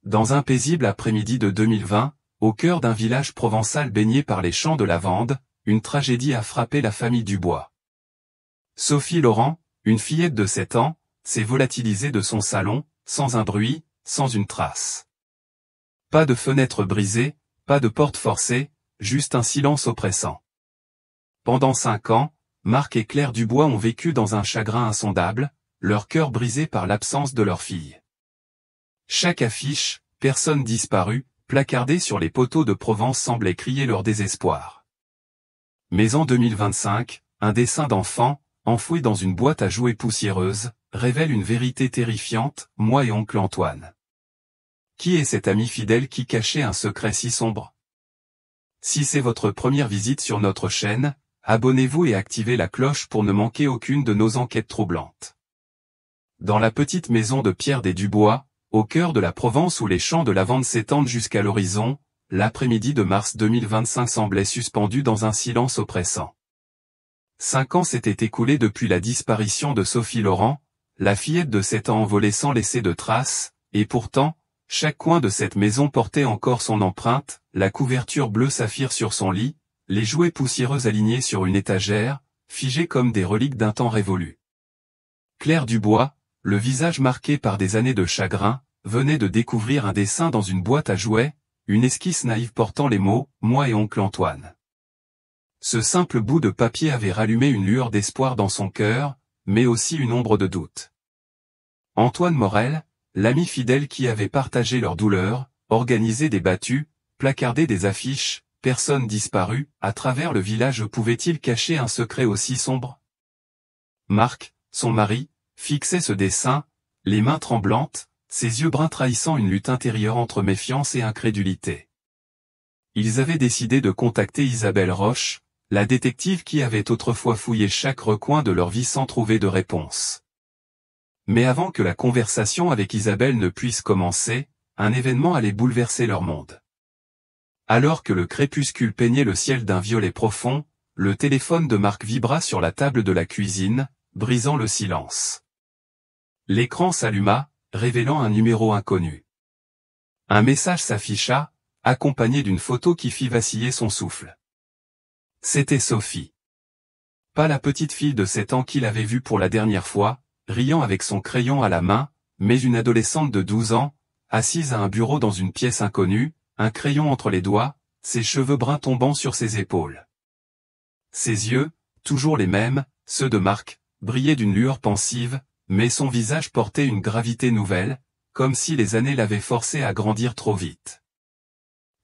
Dans un paisible après-midi de 2020, au cœur d'un village provençal baigné par les champs de lavande, une tragédie a frappé la famille Dubois. Sophie Laurent, une fillette de 7 ans, s'est volatilisée de son salon, sans un bruit, sans une trace. Pas de fenêtre brisée, pas de porte forcée, juste un silence oppressant. Pendant 5 ans, Marc et Claire Dubois ont vécu dans un chagrin insondable, leur cœur brisé par l'absence de leur fille. Chaque affiche, personne disparue, placardée sur les poteaux de Provence semblait crier leur désespoir. Mais en 2025, un dessin d'enfant, enfoui dans une boîte à jouets poussiéreuse, révèle une vérité terrifiante, moi et oncle Antoine. Qui est cet ami fidèle qui cachait un secret si sombre? Si c'est votre première visite sur notre chaîne, abonnez-vous et activez la cloche pour ne manquer aucune de nos enquêtes troublantes. Dans la petite maison de Pierre des Dubois, au cœur de la Provence où les champs de lavande s'étendent jusqu'à l'horizon, l'après-midi de mars 2025 semblait suspendu dans un silence oppressant. 5 ans s'étaient écoulés depuis la disparition de Sophie Laurent, la fillette de 7 ans envolée sans laisser de traces, et pourtant, chaque coin de cette maison portait encore son empreinte, la couverture bleue saphir sur son lit, les jouets poussiéreux alignés sur une étagère, figés comme des reliques d'un temps révolu. Claire Dubois, le visage marqué par des années de chagrin, venait de découvrir un dessin dans une boîte à jouets, une esquisse naïve portant les mots « Moi et oncle Antoine ». Ce simple bout de papier avait rallumé une lueur d'espoir dans son cœur, mais aussi une ombre de doute. Antoine Morel, l'ami fidèle qui avait partagé leur douleur, organisé des battues, placardé des affiches, personne disparue, à travers le village pouvait-il cacher un secret aussi sombre? Marc, son mari, fixait ce dessin, les mains tremblantes, ses yeux bruns trahissant une lutte intérieure entre méfiance et incrédulité. Ils avaient décidé de contacter Isabelle Roche, la détective qui avait autrefois fouillé chaque recoin de leur vie sans trouver de réponse. Mais avant que la conversation avec Isabelle ne puisse commencer, un événement allait bouleverser leur monde. Alors que le crépuscule peignait le ciel d'un violet profond, le téléphone de Marc vibra sur la table de la cuisine, brisant le silence. L'écran s'alluma, révélant un numéro inconnu. Un message s'afficha, accompagné d'une photo qui fit vaciller son souffle. C'était Sophie. Pas la petite fille de 7 ans qu'il avait vue pour la dernière fois, riant avec son crayon à la main, mais une adolescente de 12 ans, assise à un bureau dans une pièce inconnue, un crayon entre les doigts, ses cheveux bruns tombant sur ses épaules. Ses yeux, toujours les mêmes, ceux de Marc, brillaient d'une lueur pensive, mais son visage portait une gravité nouvelle, comme si les années l'avaient forcé à grandir trop vite.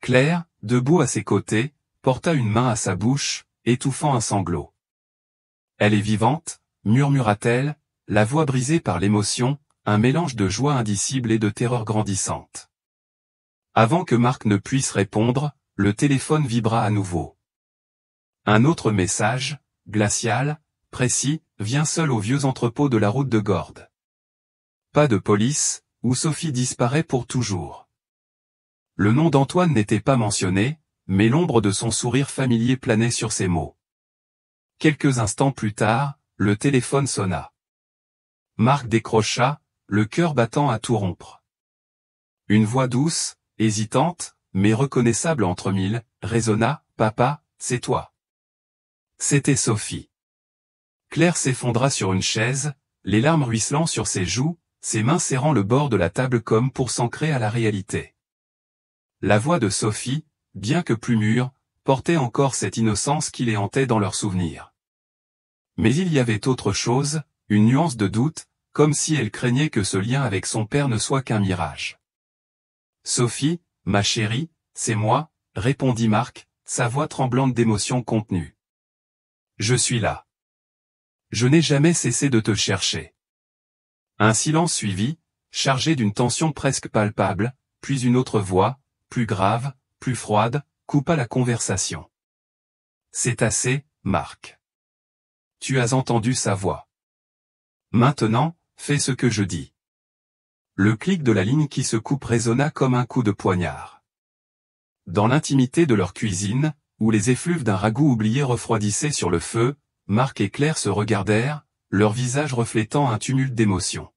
Claire, debout à ses côtés, porta une main à sa bouche, étouffant un sanglot. « Elle est vivante », murmura-t-elle, la voix brisée par l'émotion, un mélange de joie indicible et de terreur grandissante. Avant que Marc ne puisse répondre, le téléphone vibra à nouveau. Un autre message, glacial, précis, vient seul aux vieux entrepôts de la route de Gordes. Pas de police, où Sophie disparaît pour toujours. Le nom d'Antoine n'était pas mentionné, mais l'ombre de son sourire familier planait sur ces mots. Quelques instants plus tard, le téléphone sonna. Marc décrocha, le cœur battant à tout rompre. Une voix douce, hésitante, mais reconnaissable entre mille, résonna, « Papa, c'est toi. » C'était Sophie. Claire s'effondra sur une chaise, les larmes ruisselant sur ses joues, ses mains serrant le bord de la table comme pour s'ancrer à la réalité. La voix de Sophie, bien que plus mûre, portait encore cette innocence qui les hantait dans leurs souvenirs. Mais il y avait autre chose, une nuance de doute, comme si elle craignait que ce lien avec son père ne soit qu'un mirage. « Sophie, ma chérie, c'est moi », répondit Marc, sa voix tremblante d'émotion contenue. « Je suis là. Je n'ai jamais cessé de te chercher. » Un silence suivit, chargé d'une tension presque palpable, puis une autre voix, plus grave, plus froide, coupa la conversation. « C'est assez, Marc. Tu as entendu sa voix. Maintenant, fais ce que je dis. » Le clic de la ligne qui se coupe résonna comme un coup de poignard. Dans l'intimité de leur cuisine, où les effluves d'un ragoût oublié refroidissaient sur le feu, Marc et Claire se regardèrent, leur visage reflétant un tumulte d'émotions.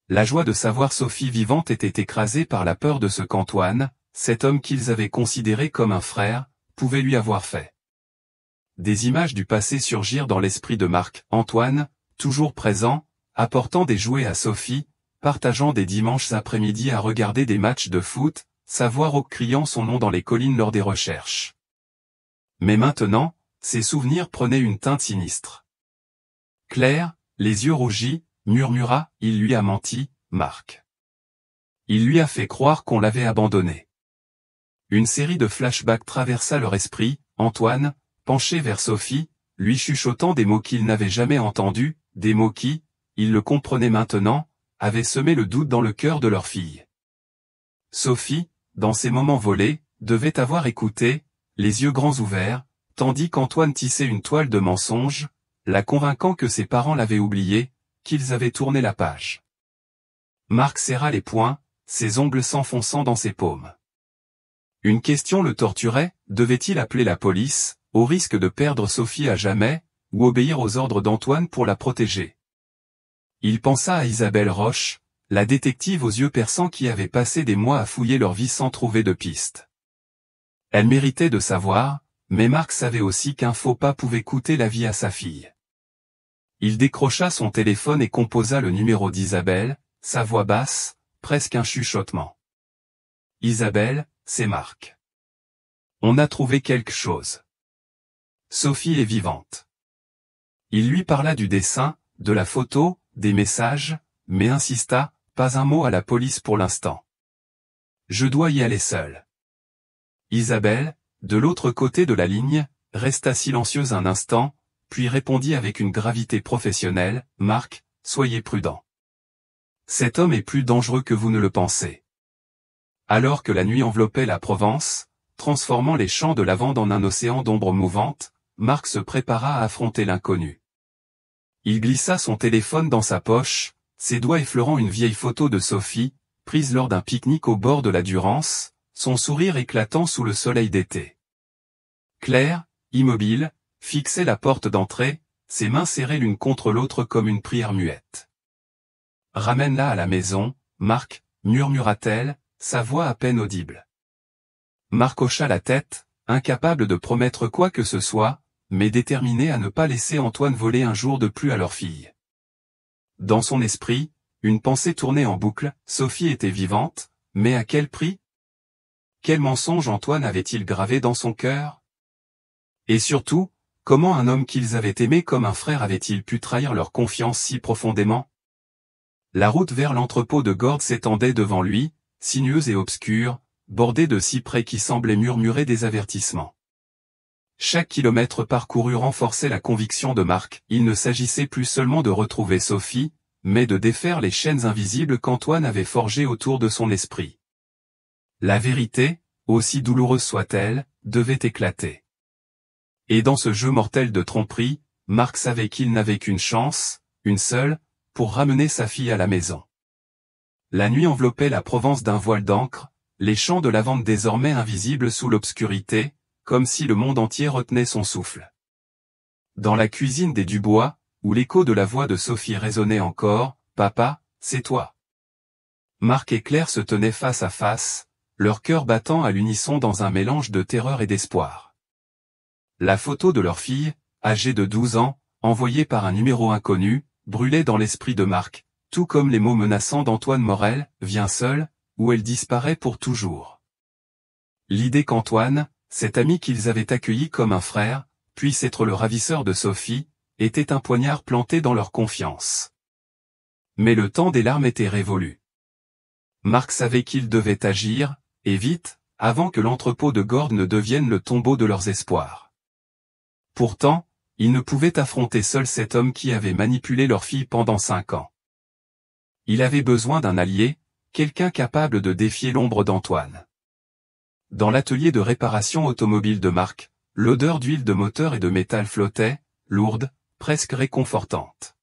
La joie de savoir Sophie vivante était écrasée par la peur de ce qu'Antoine, cet homme qu'ils avaient considéré comme un frère, pouvait lui avoir fait. Des images du passé surgirent dans l'esprit de Marc. Antoine, toujours présent, apportant des jouets à Sophie, partageant des dimanches après-midi à regarder des matchs de foot, sa voix rauque criant son nom dans les collines lors des recherches. Mais maintenant, ses souvenirs prenaient une teinte sinistre. Claire, les yeux rougis, murmura, il lui a menti, Marc. Il lui a fait croire qu'on l'avait abandonné. Une série de flashbacks traversa leur esprit, Antoine, penché vers Sophie, lui chuchotant des mots qu'il n'avait jamais entendus, des mots qui, il le comprenait maintenant, avaient semé le doute dans le cœur de leur fille. Sophie, dans ces moments volés, devait avoir écouté, les yeux grands ouverts, tandis qu'Antoine tissait une toile de mensonges, la convainquant que ses parents l'avaient oublié, qu'ils avaient tourné la page. Marc serra les poings, ses ongles s'enfonçant dans ses paumes. Une question le torturait, devait-il appeler la police, au risque de perdre Sophie à jamais, ou obéir aux ordres d'Antoine pour la protéger? Il pensa à Isabelle Roche, la détective aux yeux perçants qui avait passé des mois à fouiller leur vie sans trouver de piste. Elle méritait de savoir, mais Marc savait aussi qu'un faux pas pouvait coûter la vie à sa fille. Il décrocha son téléphone et composa le numéro d'Isabelle, sa voix basse, presque un chuchotement. « Isabelle, c'est Marc. On a trouvé quelque chose. Sophie est vivante. » Il lui parla du dessin, de la photo, des messages, mais insista, pas un mot à la police pour l'instant. « Je dois y aller seul. » Isabelle, de l'autre côté de la ligne, resta silencieuse un instant, puis répondit avec une gravité professionnelle, « Marc, soyez prudent. Cet homme est plus dangereux que vous ne le pensez. » Alors que la nuit enveloppait la Provence, transformant les champs de lavande en un océan d'ombres mouvantes, Marc se prépara à affronter l'inconnu. Il glissa son téléphone dans sa poche, ses doigts effleurant une vieille photo de Sophie, prise lors d'un pique-nique au bord de la Durance, son sourire éclatant sous le soleil d'été. Claire, immobile, fixait la porte d'entrée, ses mains serrées l'une contre l'autre comme une prière muette. « Ramène-la à la maison, Marc, » murmura-t-elle, sa voix à peine audible. Marc hocha la tête, incapable de promettre quoi que ce soit, mais déterminé à ne pas laisser Antoine voler un jour de plus à leur fille. Dans son esprit, une pensée tournait en boucle, Sophie était vivante, mais à quel prix? Quel mensonge Antoine avait-il gravé dans son cœur? Et surtout, comment un homme qu'ils avaient aimé comme un frère avait-il pu trahir leur confiance si profondément? La route vers l'entrepôt de Gordes s'étendait devant lui, sinueuse et obscure, bordée de cyprès qui semblaient murmurer des avertissements. Chaque kilomètre parcouru renforçait la conviction de Marc, il ne s'agissait plus seulement de retrouver Sophie, mais de défaire les chaînes invisibles qu'Antoine avait forgées autour de son esprit. La vérité, aussi douloureuse soit-elle, devait éclater. Et dans ce jeu mortel de tromperie, Marc savait qu'il n'avait qu'une chance, une seule, pour ramener sa fille à la maison. La nuit enveloppait la Provence d'un voile d'encre, les champs de lavande désormais invisibles sous l'obscurité, comme si le monde entier retenait son souffle. Dans la cuisine des Dubois, où l'écho de la voix de Sophie résonnait encore, « Papa, c'est toi !» Marc et Claire se tenaient face à face, leur cœur battant à l'unisson dans un mélange de terreur et d'espoir. La photo de leur fille, âgée de 12 ans, envoyée par un numéro inconnu, brûlait dans l'esprit de Marc, tout comme les mots menaçants d'Antoine Morel, « Viens seul », où elle disparaît pour toujours. L'idée qu'Antoine, cet ami qu'ils avaient accueilli comme un frère, puisse être le ravisseur de Sophie, était un poignard planté dans leur confiance. Mais le temps des larmes était révolu. Marc savait qu'il devait agir, et vite, avant que l'entrepôt de Gordes ne devienne le tombeau de leurs espoirs. Pourtant, il ne pouvait affronter seul cet homme qui avait manipulé leur fille pendant 5 ans. Il avait besoin d'un allié, quelqu'un capable de défier l'ombre d'Antoine. Dans l'atelier de réparation automobile de Marc, l'odeur d'huile de moteur et de métal flottait, lourde, presque réconfortante.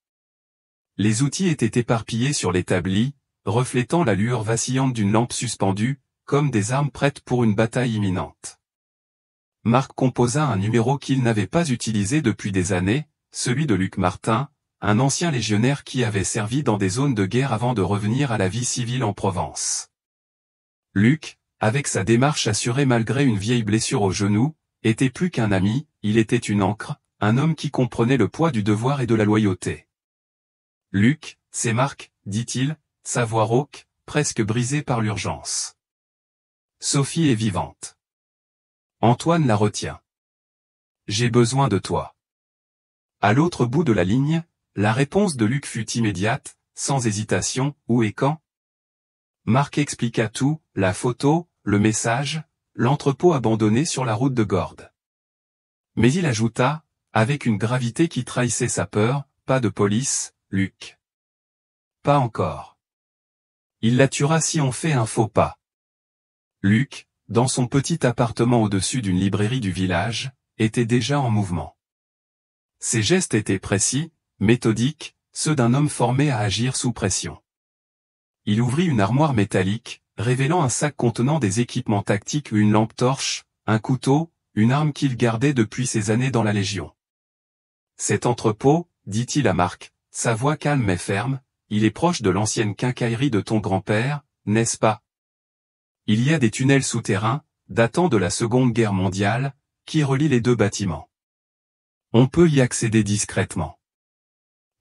Les outils étaient éparpillés sur l'établi, reflétant la lueur vacillante d'une lampe suspendue, comme des armes prêtes pour une bataille imminente. Marc composa un numéro qu'il n'avait pas utilisé depuis des années, celui de Luc Martin, un ancien légionnaire qui avait servi dans des zones de guerre avant de revenir à la vie civile en Provence. Luc, avec sa démarche assurée malgré une vieille blessure au genou, était plus qu'un ami, il était une ancre, un homme qui comprenait le poids du devoir et de la loyauté. Luc, c'est Marc, dit-il, sa voix rauque, presque brisée par l'urgence. Sophie est vivante. Antoine la retient. J'ai besoin de toi. À l'autre bout de la ligne, la réponse de Luc fut immédiate, sans hésitation, où et quand? Marc expliqua tout, la photo, le message, l'entrepôt abandonné sur la route de Gordes. Mais il ajouta, avec une gravité qui trahissait sa peur, pas de police, Luc. Pas encore. Il la tuera si on fait un faux pas. Luc, dans son petit appartement au-dessus d'une librairie du village, était déjà en mouvement. Ses gestes étaient précis, méthodiques, ceux d'un homme formé à agir sous pression. Il ouvrit une armoire métallique, révélant un sac contenant des équipements tactiques, une lampe torche, un couteau, une arme qu'il gardait depuis ses années dans la Légion. Cet entrepôt, dit-il à Marc, sa voix calme mais ferme, il est proche de l'ancienne quincaillerie de ton grand-père, n'est-ce pas? Il y a des tunnels souterrains, datant de la Seconde Guerre mondiale, qui relient les deux bâtiments. On peut y accéder discrètement.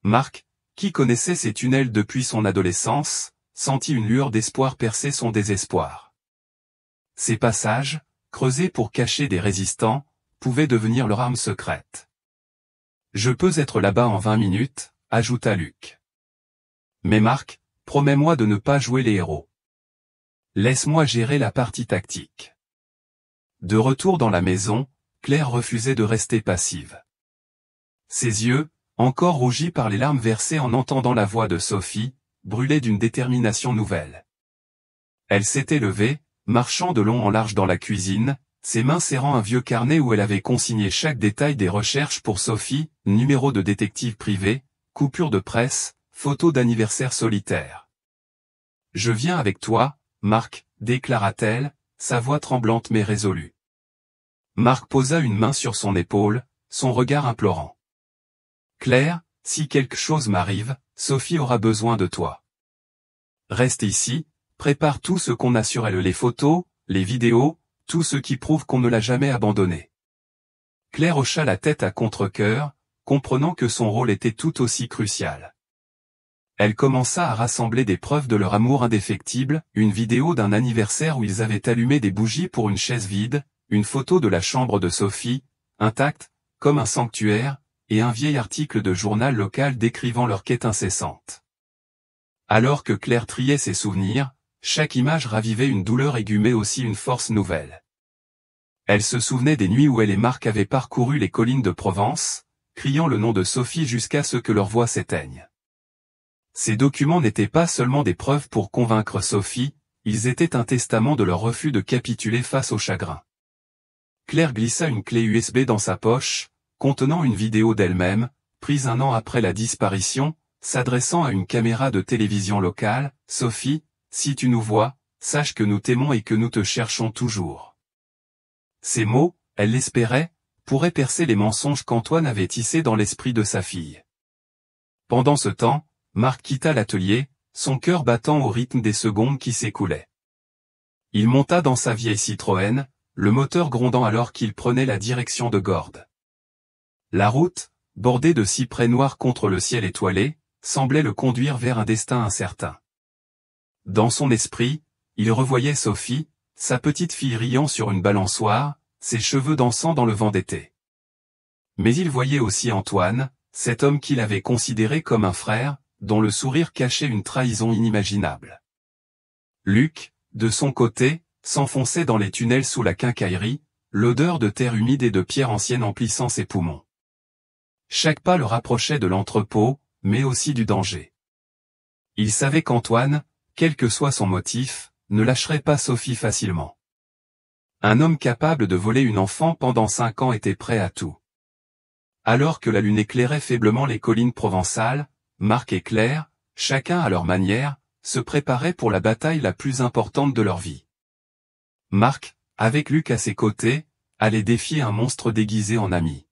Marc, qui connaissait ces tunnels depuis son adolescence, sentit une lueur d'espoir percer son désespoir. Ces passages, creusés pour cacher des résistants, pouvaient devenir leur arme secrète. Je peux être là-bas en 20 minutes, ajouta Luc. Mais Marc, promets-moi de ne pas jouer les héros. Laisse-moi gérer la partie tactique. De retour dans la maison, Claire refusait de rester passive. Ses yeux, encore rougis par les larmes versées en entendant la voix de Sophie, brûlaient d'une détermination nouvelle. Elle s'était levée, marchant de long en large dans la cuisine, ses mains serrant un vieux carnet où elle avait consigné chaque détail des recherches pour Sophie, numéro de détective privé, coupure de presse, photo d'anniversaire solitaire. « Je viens avec toi, Marc, déclara-t-elle, sa voix tremblante mais résolue. Marc posa une main sur son épaule, son regard implorant. « Claire, si quelque chose m'arrive, Sophie aura besoin de toi. Reste ici, prépare tout ce qu'on a sur elle, les photos, les vidéos, tout ce qui prouve qu'on ne l'a jamais abandonnée. » Claire hocha la tête à contre-cœur, comprenant que son rôle était tout aussi crucial. Elle commença à rassembler des preuves de leur amour indéfectible, une vidéo d'un anniversaire où ils avaient allumé des bougies pour une chaise vide, une photo de la chambre de Sophie, intacte, comme un sanctuaire, et un vieil article de journal local décrivant leur quête incessante. Alors que Claire triait ses souvenirs, chaque image ravivait une douleur aiguë mais aussi une force nouvelle. Elle se souvenait des nuits où elle et Marc avaient parcouru les collines de Provence, criant le nom de Sophie jusqu'à ce que leur voix s'éteigne. Ces documents n'étaient pas seulement des preuves pour convaincre Sophie, ils étaient un testament de leur refus de capituler face au chagrin. Claire glissa une clé USB dans sa poche, contenant une vidéo d'elle-même, prise un an après la disparition, s'adressant à une caméra de télévision locale. « Sophie, si tu nous vois, sache que nous t'aimons et que nous te cherchons toujours. » Ces mots, elle l'espérait, pourraient percer les mensonges qu'Antoine avait tissés dans l'esprit de sa fille. Pendant ce temps, Marc quitta l'atelier, son cœur battant au rythme des secondes qui s'écoulaient. Il monta dans sa vieille Citroën, le moteur grondant alors qu'il prenait la direction de Gordes. La route, bordée de cyprès noirs contre le ciel étoilé, semblait le conduire vers un destin incertain. Dans son esprit, il revoyait Sophie, sa petite fille riant sur une balançoire, ses cheveux dansant dans le vent d'été. Mais il voyait aussi Antoine, cet homme qu'il avait considéré comme un frère, dont le sourire cachait une trahison inimaginable. Luc, de son côté, s'enfonçait dans les tunnels sous la quincaillerie, l'odeur de terre humide et de pierre ancienne emplissant ses poumons. Chaque pas le rapprochait de l'entrepôt, mais aussi du danger. Il savait qu'Antoine, quel que soit son motif, ne lâcherait pas Sophie facilement. Un homme capable de voler une enfant pendant 5 ans était prêt à tout. Alors que la lune éclairait faiblement les collines provençales, Marc et Claire, chacun à leur manière, se préparaient pour la bataille la plus importante de leur vie. Marc, avec Luc à ses côtés, allait défier un monstre déguisé en ami.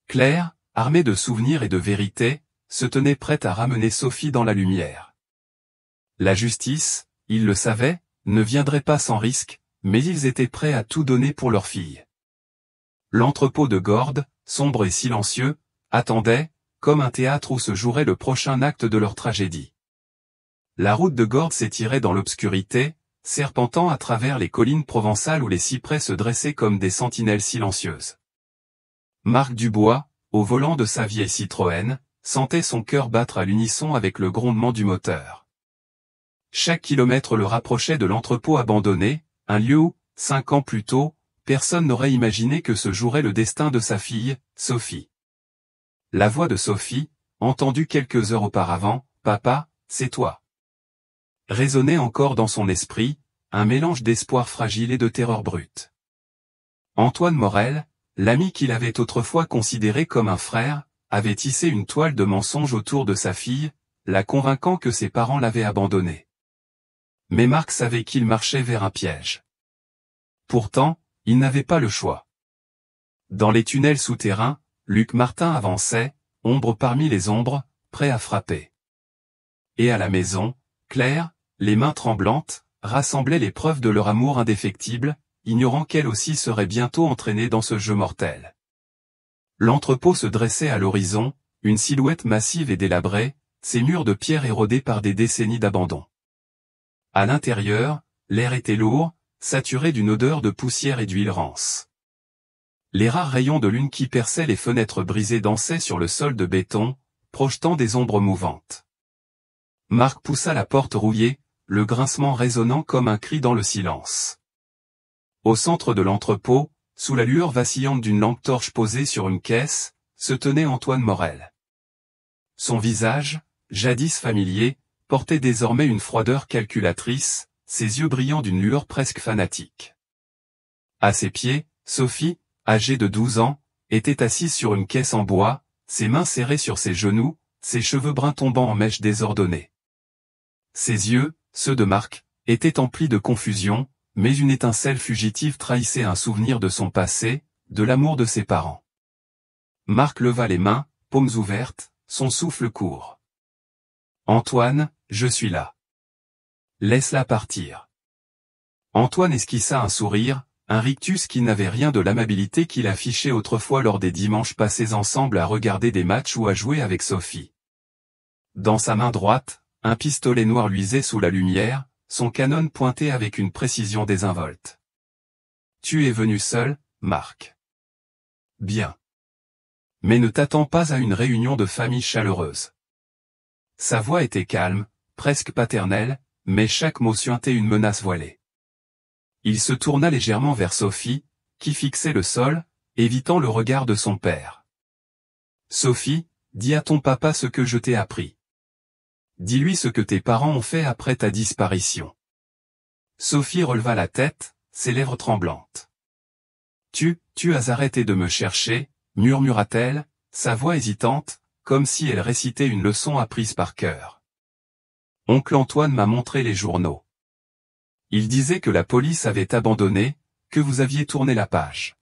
Claire, armée de souvenirs et de vérité, se tenait prête à ramener Sophie dans la lumière. La justice, ils le savaient, ne viendrait pas sans risque, mais ils étaient prêts à tout donner pour leur fille. L'entrepôt de Gordes, sombre et silencieux, attendait, comme un théâtre où se jouerait le prochain acte de leur tragédie. La route de Gordes s'étirait dans l'obscurité, serpentant à travers les collines provençales où les cyprès se dressaient comme des sentinelles silencieuses. Marc Dubois, au volant de sa vieille Citroën, sentait son cœur battre à l'unisson avec le grondement du moteur. Chaque kilomètre le rapprochait de l'entrepôt abandonné, un lieu où, 5 ans plus tôt, personne n'aurait imaginé que se jouerait le destin de sa fille, Sophie. La voix de Sophie, entendue quelques heures auparavant, « Papa, c'est toi », résonnait encore dans son esprit, un mélange d'espoir fragile et de terreur brute. Antoine Morel, l'ami qu'il avait autrefois considéré comme un frère, avait tissé une toile de mensonges autour de sa fille, la convainquant que ses parents l'avaient abandonnée. Mais Marc savait qu'il marchait vers un piège. Pourtant, il n'avait pas le choix. Dans les tunnels souterrains, Luc Martin avançait, ombre parmi les ombres, prêt à frapper. Et à la maison, Claire, les mains tremblantes, rassemblait les preuves de leur amour indéfectible, ignorant qu'elle aussi serait bientôt entraînée dans ce jeu mortel. L'entrepôt se dressait à l'horizon, une silhouette massive et délabrée, ses murs de pierre érodés par des décennies d'abandon. À l'intérieur, l'air était lourd, saturé d'une odeur de poussière et d'huile rance. Les rares rayons de lune qui perçaient les fenêtres brisées dansaient sur le sol de béton, projetant des ombres mouvantes. Marc poussa la porte rouillée, le grincement résonnant comme un cri dans le silence. Au centre de l'entrepôt, sous la lueur vacillante d'une lampe torche posée sur une caisse, se tenait Antoine Morel. Son visage, jadis familier, portait désormais une froideur calculatrice, ses yeux brillant d'une lueur presque fanatique. À ses pieds, Sophie, âgée de 12 ans, était assise sur une caisse en bois, ses mains serrées sur ses genoux, ses cheveux bruns tombant en mèches désordonnées. Ses yeux, ceux de Marc, étaient emplis de confusion, mais une étincelle fugitive trahissait un souvenir de son passé, de l'amour de ses parents. Marc leva les mains, paumes ouvertes, son souffle court. « Antoine, je suis là. Laisse-la partir. » Antoine esquissa un sourire, un rictus qui n'avait rien de l'amabilité qu'il affichait autrefois lors des dimanches passés ensemble à regarder des matchs ou à jouer avec Sophie. Dans sa main droite, un pistolet noir luisait sous la lumière, son canon pointé avec une précision désinvolte. « Tu es venu seul, Marc. Bien. Mais ne t'attends pas à une réunion de famille chaleureuse. » Sa voix était calme, presque paternelle, mais chaque mot suintait une menace voilée. Il se tourna légèrement vers Sophie, qui fixait le sol, évitant le regard de son père. « Sophie, dis à ton papa ce que je t'ai appris. Dis-lui ce que tes parents ont fait après ta disparition. » Sophie releva la tête, ses lèvres tremblantes. « Tu as arrêté de me chercher, » murmura-t-elle, sa voix hésitante, comme si elle récitait une leçon apprise par cœur. « Oncle Antoine m'a montré les journaux. Il disait que la police avait abandonné, que vous aviez tourné la page. »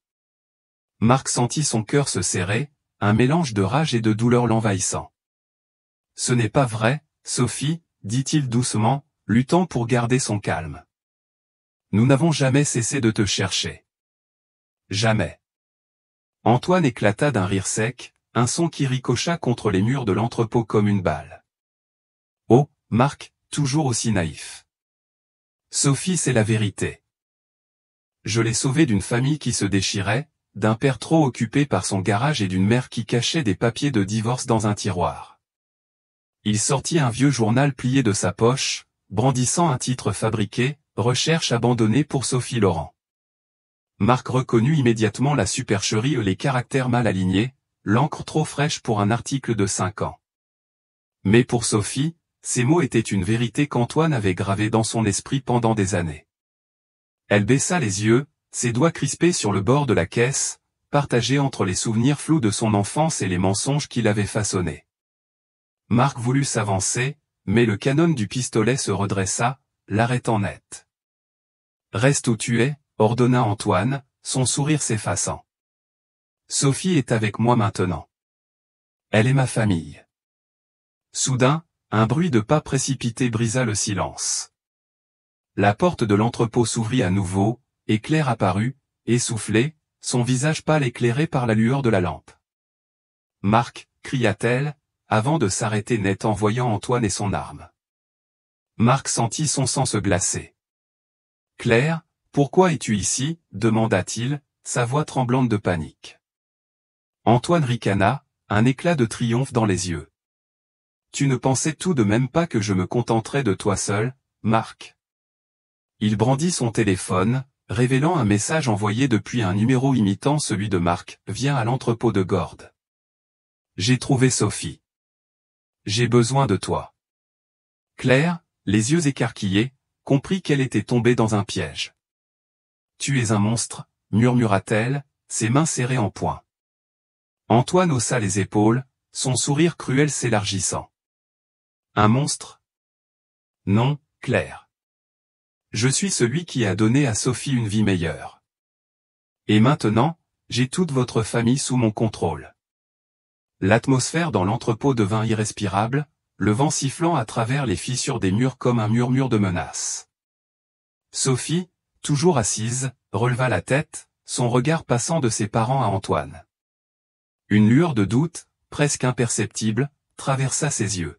Marc sentit son cœur se serrer, un mélange de rage et de douleur l'envahissant. « Ce n'est pas vrai, Sophie, » dit-il doucement, luttant pour garder son calme. « Nous n'avons jamais cessé de te chercher. Jamais. » Antoine éclata d'un rire sec, un son qui ricocha contre les murs de l'entrepôt comme une balle. « Oh, Marc, toujours aussi naïf. Sophie, c'est la vérité. Je l'ai sauvée d'une famille qui se déchirait, d'un père trop occupé par son garage et d'une mère qui cachait des papiers de divorce dans un tiroir. » Il sortit un vieux journal plié de sa poche, brandissant un titre fabriqué, « Recherche abandonnée pour Sophie Laurent ». Marc reconnut immédiatement la supercherie et les caractères mal alignés, l'encre trop fraîche pour un article de 5 ans. Mais pour Sophie, ces mots étaient une vérité qu'Antoine avait gravée dans son esprit pendant des années. Elle baissa les yeux, ses doigts crispés sur le bord de la caisse, partagés entre les souvenirs flous de son enfance et les mensonges qu'il avait façonnés. Marc voulut s'avancer, mais le canon du pistolet se redressa, l'arrêtant net. « Reste où tu es, » ordonna Antoine, son sourire s'effaçant. « Sophie est avec moi maintenant. Elle est ma famille. Soudain, un bruit de pas précipité brisa le silence. La porte de l'entrepôt s'ouvrit à nouveau, et Claire apparut, essoufflée, son visage pâle éclairé par la lueur de la lampe. « Marc » cria-t-elle, avant de s'arrêter net en voyant Antoine et son arme. Marc sentit son sang se glacer. « Claire, pourquoi es-tu ici ?» demanda-t-il, sa voix tremblante de panique. Antoine ricana, un éclat de triomphe dans les yeux. « Tu ne pensais tout de même pas que je me contenterais de toi seul, Marc ?» Il brandit son téléphone, révélant un message envoyé depuis un numéro imitant celui de Marc. « Viens à l'entrepôt de Gordes. J'ai trouvé Sophie. J'ai besoin de toi. » Claire, les yeux écarquillés, comprit qu'elle était tombée dans un piège. « Tu es un monstre » murmura-t-elle, ses mains serrées en poing. Antoine haussa les épaules, son sourire cruel s'élargissant. « Un monstre ? Non, Claire. Je suis celui qui a donné à Sophie une vie meilleure. Et maintenant, j'ai toute votre famille sous mon contrôle. » L'atmosphère dans l'entrepôt devint irrespirable, le vent sifflant à travers les fissures des murs comme un murmure de menace. Sophie, toujours assise, releva la tête, son regard passant de ses parents à Antoine. Une lueur de doute, presque imperceptible, traversa ses yeux.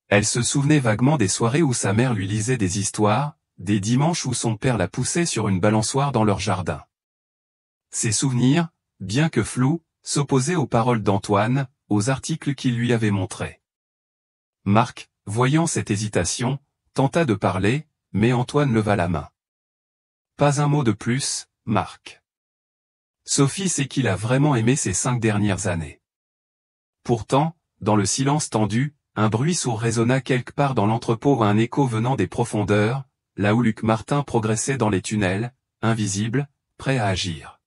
Elle se souvenait vaguement des soirées où sa mère lui lisait des histoires, des dimanches où son père la poussait sur une balançoire dans leur jardin. Ces souvenirs, bien que flous, s'opposaient aux paroles d'Antoine, aux articles qu'il lui avait montrés. Marc, voyant cette hésitation, tenta de parler, mais Antoine leva la main. « Pas un mot de plus, Marc. Sophie sait qu'il a vraiment aimé ces 5 dernières années. » Pourtant, dans le silence tendu, un bruit sourd résonna quelque part dans l'entrepôt, un écho venant des profondeurs, là où Luc Martin progressait dans les tunnels, invisible, prêt à agir.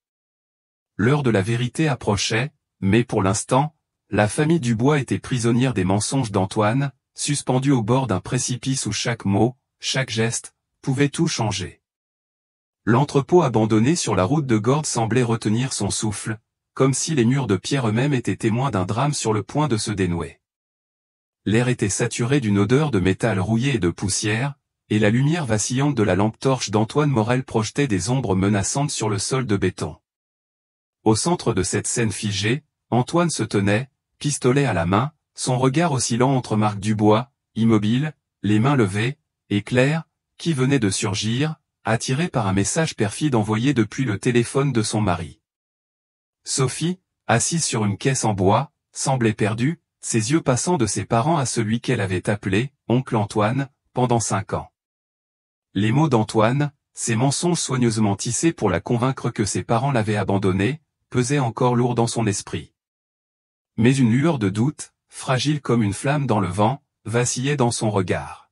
L'heure de la vérité approchait, mais pour l'instant, la famille Dubois était prisonnière des mensonges d'Antoine, suspendue au bord d'un précipice où chaque mot, chaque geste, pouvait tout changer. L'entrepôt abandonné sur la route de Gordes semblait retenir son souffle, comme si les murs de pierre eux-mêmes étaient témoins d'un drame sur le point de se dénouer. L'air était saturé d'une odeur de métal rouillé et de poussière, et la lumière vacillante de la lampe torche d'Antoine Morel projetait des ombres menaçantes sur le sol de béton. Au centre de cette scène figée, Antoine se tenait, pistolet à la main, son regard oscillant entre Marc Dubois, immobile, les mains levées, et Claire, qui venait de surgir, attirée par un message perfide envoyé depuis le téléphone de son mari. Sophie, assise sur une caisse en bois, semblait perdue, ses yeux passant de ses parents à celui qu'elle avait appelé « oncle Antoine » pendant 5 ans. Les mots d'Antoine, ses mensonges soigneusement tissés pour la convaincre que ses parents l'avaient abandonnée, pesaient encore lourd dans son esprit. Mais une lueur de doute, fragile comme une flamme dans le vent, vacillait dans son regard.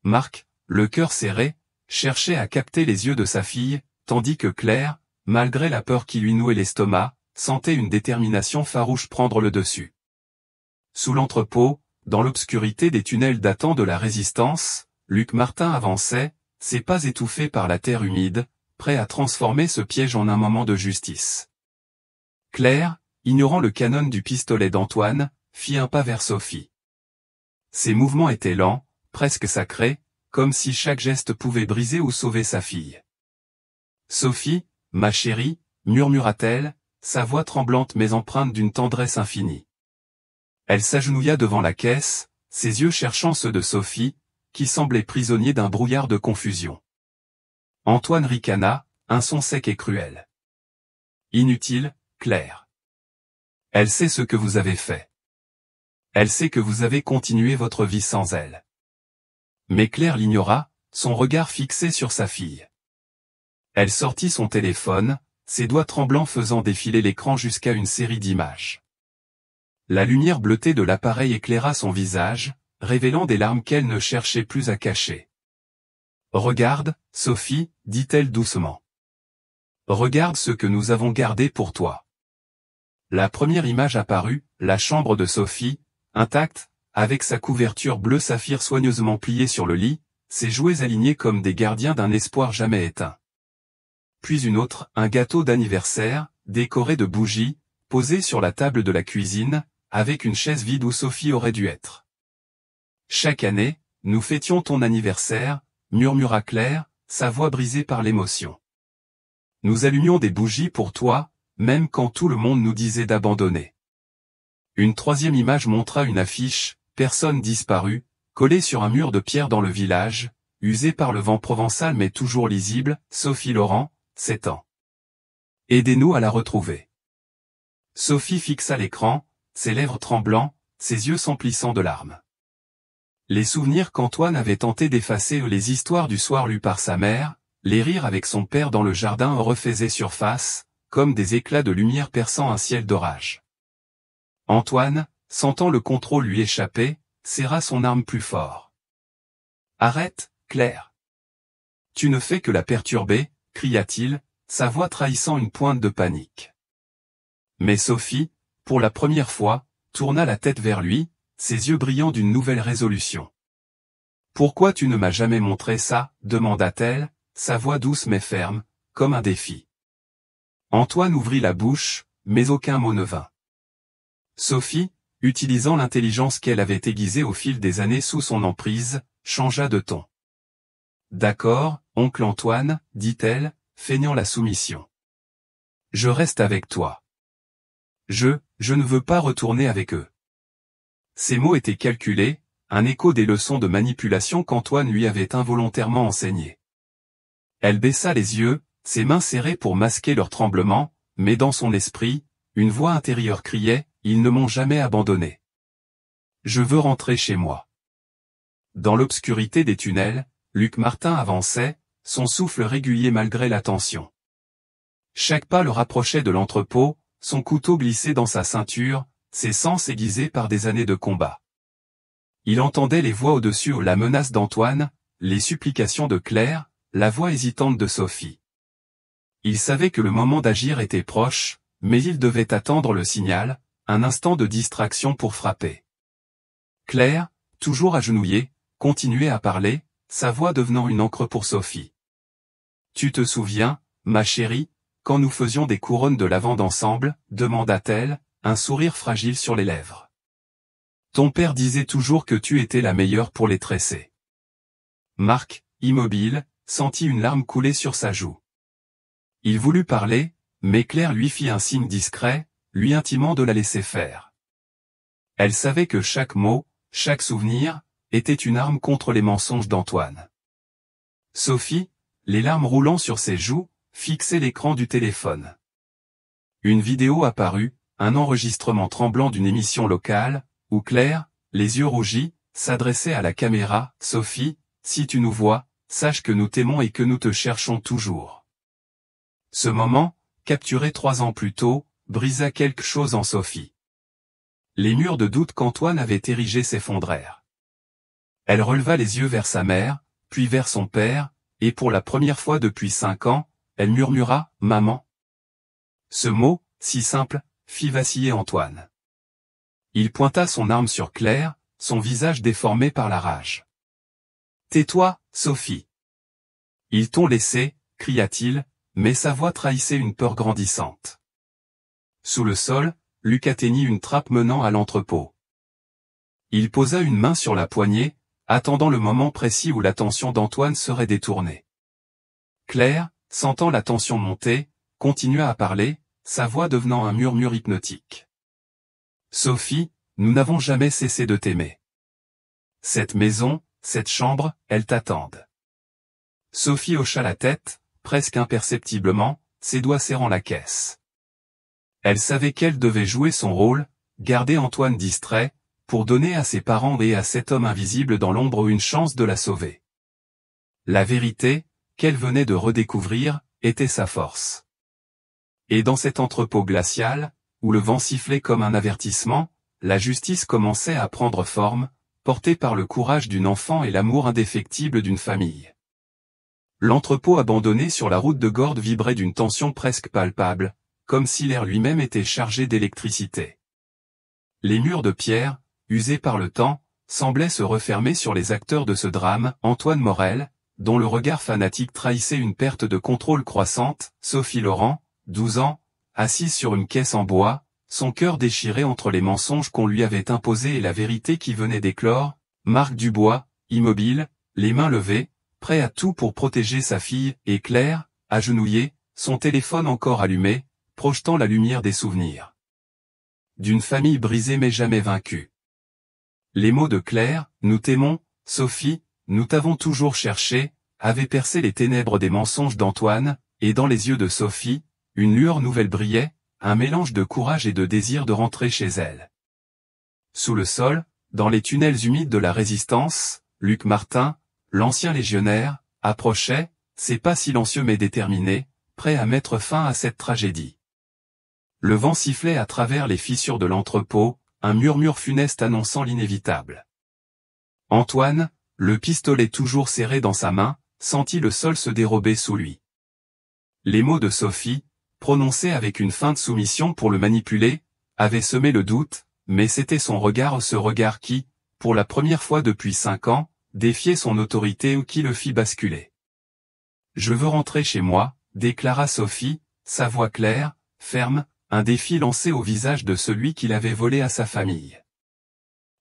Marc, le cœur serré, cherchait à capter les yeux de sa fille, tandis que Claire, malgré la peur qui lui nouait l'estomac, sentait une détermination farouche prendre le dessus. Sous l'entrepôt, dans l'obscurité des tunnels datant de la Résistance, Luc Martin avançait, ses pas étouffés par la terre humide, prêt à transformer ce piège en un moment de justice. Claire, ignorant le canon du pistolet d'Antoine, fit un pas vers Sophie. Ses mouvements étaient lents, presque sacrés, comme si chaque geste pouvait briser ou sauver sa fille. « Sophie, ma chérie » murmura-t-elle, sa voix tremblante mais empreinte d'une tendresse infinie. Elle s'agenouilla devant la caisse, ses yeux cherchant ceux de Sophie, qui semblait prisonnier d'un brouillard de confusion. Antoine ricana, un son sec et cruel. « Inutile, Claire. Elle sait ce que vous avez fait. Elle sait que vous avez continué votre vie sans elle. » Mais Claire l'ignora, son regard fixé sur sa fille. Elle sortit son téléphone, ses doigts tremblants faisant défiler l'écran jusqu'à une série d'images. La lumière bleutée de l'appareil éclaira son visage, révélant des larmes qu'elle ne cherchait plus à cacher. « Regarde, Sophie, dit-elle doucement. Regarde ce que nous avons gardé pour toi. » La première image apparut, la chambre de Sophie, intacte, avec sa couverture bleu saphir soigneusement pliée sur le lit, ses jouets alignés comme des gardiens d'un espoir jamais éteint. Puis une autre, un gâteau d'anniversaire, décoré de bougies, posé sur la table de la cuisine, avec une chaise vide où Sophie aurait dû être. Chaque année, nous fêtions ton anniversaire, murmura Claire, sa voix brisée par l'émotion. Nous allumions des bougies pour toi, même quand tout le monde nous disait d'abandonner. Une troisième image montra une affiche, personne disparue, collée sur un mur de pierre dans le village, usée par le vent provençal mais toujours lisible, Sophie Laurent, 7 ans. Aidez-nous à la retrouver. Sophie fixa l'écran, ses lèvres tremblant, ses yeux s'emplissant de larmes. Les souvenirs qu'Antoine avait tenté d'effacer ou les histoires du soir lues par sa mère, les rires avec son père dans le jardin refaisaient surface, comme des éclats de lumière perçant un ciel d'orage. Antoine, sentant le contrôle lui échapper, serra son arme plus fort. « Arrête, Claire. Tu ne fais que la perturber, cria-t-il, sa voix trahissant une pointe de panique. Mais Sophie, pour la première fois, tourna la tête vers lui, ses yeux brillant d'une nouvelle résolution. « Pourquoi tu ne m'as jamais montré ça ?» demanda-t-elle, sa voix douce mais ferme, comme un défi. Antoine ouvrit la bouche, mais aucun mot ne vint. Sophie, utilisant l'intelligence qu'elle avait aiguisée au fil des années sous son emprise, changea de ton. « D'accord, oncle Antoine, dit-elle, feignant la soumission. Je reste avec toi. Je ne veux pas retourner avec eux. » Ces mots étaient calculés, un écho des leçons de manipulation qu'Antoine lui avait involontairement enseignées. Elle baissa les yeux, ses mains serrées pour masquer leur tremblement, mais dans son esprit, une voix intérieure criait « Ils ne m'ont jamais abandonné. Je veux rentrer chez moi. » Dans l'obscurité des tunnels, Luc Martin avançait, son souffle régulier malgré la tension. Chaque pas le rapprochait de l'entrepôt, son couteau glissé dans sa ceinture, ses sens aiguisés par des années de combat. Il entendait les voix au-dessus, la menace d'Antoine, les supplications de Claire, la voix hésitante de Sophie. Il savait que le moment d'agir était proche, mais il devait attendre le signal, un instant de distraction pour frapper. Claire, toujours agenouillée, continuait à parler, sa voix devenant une encre pour Sophie. « Tu te souviens, ma chérie, quand nous faisions des couronnes de lavande ensemble ?» demanda-t-elle, un sourire fragile sur les lèvres. « Ton père disait toujours que tu étais la meilleure pour les tresser. » Marc, immobile, sentit une larme couler sur sa joue. Il voulut parler, mais Claire lui fit un signe discret, lui intimant de la laisser faire. Elle savait que chaque mot, chaque souvenir, était une arme contre les mensonges d'Antoine. Sophie, les larmes roulant sur ses joues, fixait l'écran du téléphone. Une vidéo apparut, un enregistrement tremblant d'une émission locale, où Claire, les yeux rougis, s'adressait à la caméra. « Sophie, si tu nous vois, sache que nous t'aimons et que nous te cherchons toujours. » Ce moment, capturé 3 ans plus tôt, brisa quelque chose en Sophie. Les murs de doute qu'Antoine avait érigés s'effondrèrent. Elle releva les yeux vers sa mère, puis vers son père, et pour la première fois depuis 5 ans, elle murmura « Maman ». Ce mot, si simple, fit vaciller Antoine. Il pointa son arme sur Claire, son visage déformé par la rage. « Tais-toi, Sophie. » « Ils t'ont laissé, » cria-t-il, mais sa voix trahissait une peur grandissante. Sous le sol, Luc atteignit une trappe menant à l'entrepôt. Il posa une main sur la poignée, attendant le moment précis où l'attention d'Antoine serait détournée. Claire, sentant la tension monter, continua à parler, sa voix devenant un murmure hypnotique. « Sophie, nous n'avons jamais cessé de t'aimer. Cette maison, cette chambre, elles t'attendent. » Sophie hocha la tête, presque imperceptiblement, ses doigts serrant la caisse. Elle savait qu'elle devait jouer son rôle, garder Antoine distrait, pour donner à ses parents et à cet homme invisible dans l'ombre une chance de la sauver. La vérité, qu'elle venait de redécouvrir, était sa force. Et dans cet entrepôt glacial, où le vent sifflait comme un avertissement, la justice commençait à prendre forme, portée par le courage d'une enfant et l'amour indéfectible d'une famille. L'entrepôt abandonné sur la route de Gordes vibrait d'une tension presque palpable, comme si l'air lui-même était chargé d'électricité. Les murs de pierre, usés par le temps, semblaient se refermer sur les acteurs de ce drame. Antoine Morel, dont le regard fanatique trahissait une perte de contrôle croissante, Sophie Laurent, 12 ans, assise sur une caisse en bois, son cœur déchiré entre les mensonges qu'on lui avait imposés et la vérité qui venait d'éclore, Marc Dubois, immobile, les mains levées, prêt à tout pour protéger sa fille, et Claire, agenouillée, son téléphone encore allumé, projetant la lumière des souvenirs. D'une famille brisée mais jamais vaincue. Les mots de Claire, « Nous t'aimons, Sophie, nous t'avons toujours cherché », avaient percé les ténèbres des mensonges d'Antoine, et dans les yeux de Sophie, une lueur nouvelle brillait, un mélange de courage et de désir de rentrer chez elle. Sous le sol, dans les tunnels humides de la Résistance, Luc Martin, l'ancien légionnaire, approchait, ses pas silencieux mais déterminés, prêt à mettre fin à cette tragédie. Le vent sifflait à travers les fissures de l'entrepôt, un murmure funeste annonçant l'inévitable. Antoine, le pistolet toujours serré dans sa main, sentit le sol se dérober sous lui. Les mots de Sophie, prononcés avec une feinte soumission pour le manipuler, avaient semé le doute, mais c'était son regard, ce regard qui, pour la première fois depuis 5 ans, défiait son autorité ou qui le fit basculer. « Je veux rentrer chez moi », déclara Sophie, sa voix claire, ferme, un défi lancé au visage de celui qui l'avait volé à sa famille.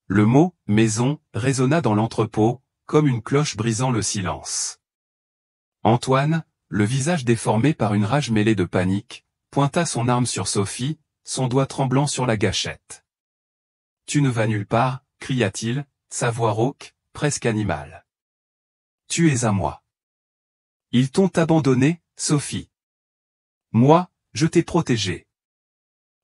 Le mot « maison » résonna dans l'entrepôt, comme une cloche brisant le silence. Antoine, le visage déformé par une rage mêlée de panique, pointa son arme sur Sophie, son doigt tremblant sur la gâchette. « Tu ne vas nulle part », cria-t-il, sa voix rauque, presque animale. « Tu es à moi. Ils t'ont abandonné, Sophie. Moi, je t'ai protégée. »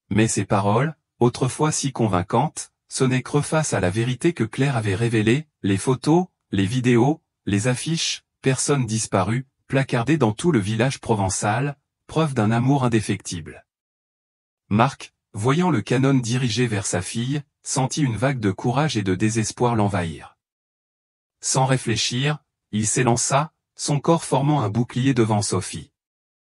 Mais ces paroles, autrefois si convaincantes, sonnaient creux face à la vérité que Claire avait révélée, les photos, les vidéos, les affiches, personnes disparues, placardées dans tout le village provençal, preuve d'un amour indéfectible. Marc, voyant le canon dirigé vers sa fille, sentit une vague de courage et de désespoir l'envahir. Sans réfléchir, il s'élança, son corps formant un bouclier devant Sophie.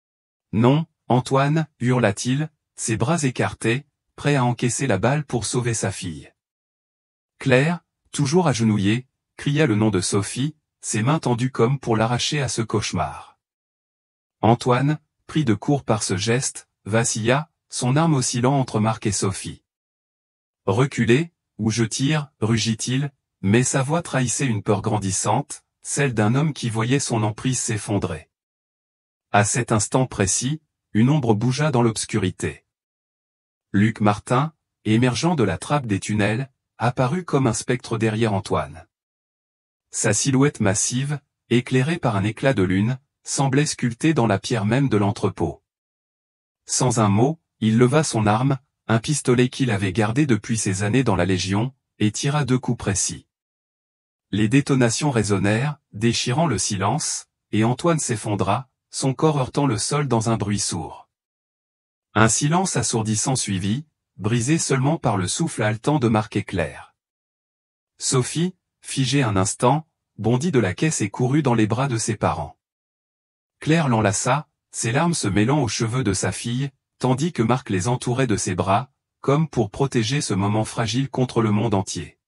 « Non, Antoine » hurla-t-il, ses bras écartés, prêt à encaisser la balle pour sauver sa fille. Claire, toujours agenouillée, cria le nom de Sophie, ses mains tendues comme pour l'arracher à ce cauchemar. Antoine, pris de court par ce geste, vacilla, son arme oscillant entre Marc et Sophie. « Reculez, ou je tire » rugit-il, mais sa voix trahissait une peur grandissante, celle d'un homme qui voyait son emprise s'effondrer. À cet instant précis, une ombre bougea dans l'obscurité. Luc Martin, émergeant de la trappe des tunnels, apparut comme un spectre derrière Antoine. Sa silhouette massive, éclairée par un éclat de lune, semblait sculptée dans la pierre même de l'entrepôt. Sans un mot, il leva son arme, un pistolet qu'il avait gardé depuis ses années dans la Légion, et tira 2 coups précis. Les détonations résonnèrent, déchirant le silence, et Antoine s'effondra, son corps heurtant le sol dans un bruit sourd. Un silence assourdissant suivit, brisé seulement par le souffle haletant de Marc et Claire. Sophie, figée un instant, bondit de la caisse et courut dans les bras de ses parents. Claire l'enlaça, ses larmes se mêlant aux cheveux de sa fille, tandis que Marc les entourait de ses bras, comme pour protéger ce moment fragile contre le monde entier.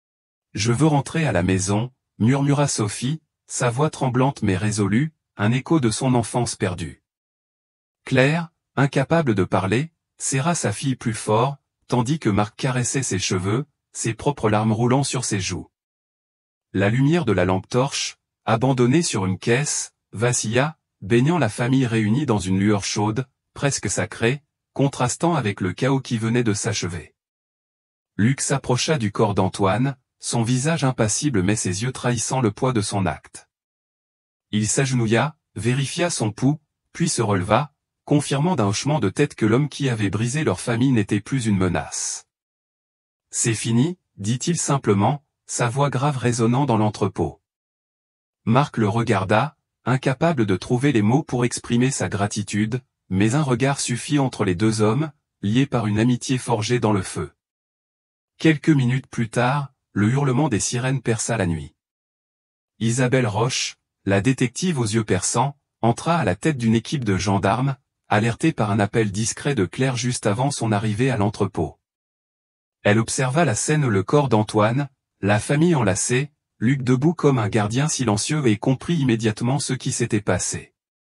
« Je veux rentrer à la maison », murmura Sophie, sa voix tremblante mais résolue, un écho de son enfance perdue. Claire, incapable de parler, serra sa fille plus fort, tandis que Marc caressait ses cheveux, ses propres larmes roulant sur ses joues. La lumière de la lampe torche, abandonnée sur une caisse, vacilla, baignant la famille réunie dans une lueur chaude, presque sacrée, contrastant avec le chaos qui venait de s'achever. Luc s'approcha du corps d'Antoine, son visage impassible mais ses yeux trahissant le poids de son acte. Il s'agenouilla, vérifia son pouls, puis se releva, confirmant d'un hochement de tête que l'homme qui avait brisé leur famille n'était plus une menace. « C'est fini », dit-il simplement, sa voix grave résonnant dans l'entrepôt. Marc le regarda, incapable de trouver les mots pour exprimer sa gratitude, mais un regard suffit entre les 2 hommes, liés par une amitié forgée dans le feu. Quelques minutes plus tard, le hurlement des sirènes perça la nuit. Isabelle Roche, la détective aux yeux perçants, entra à la tête d'une équipe de gendarmes, alertée par un appel discret de Claire juste avant son arrivée à l'entrepôt. Elle observa la scène, le corps d'Antoine, la famille enlacée, Luc debout comme un gardien silencieux et comprit immédiatement ce qui s'était passé.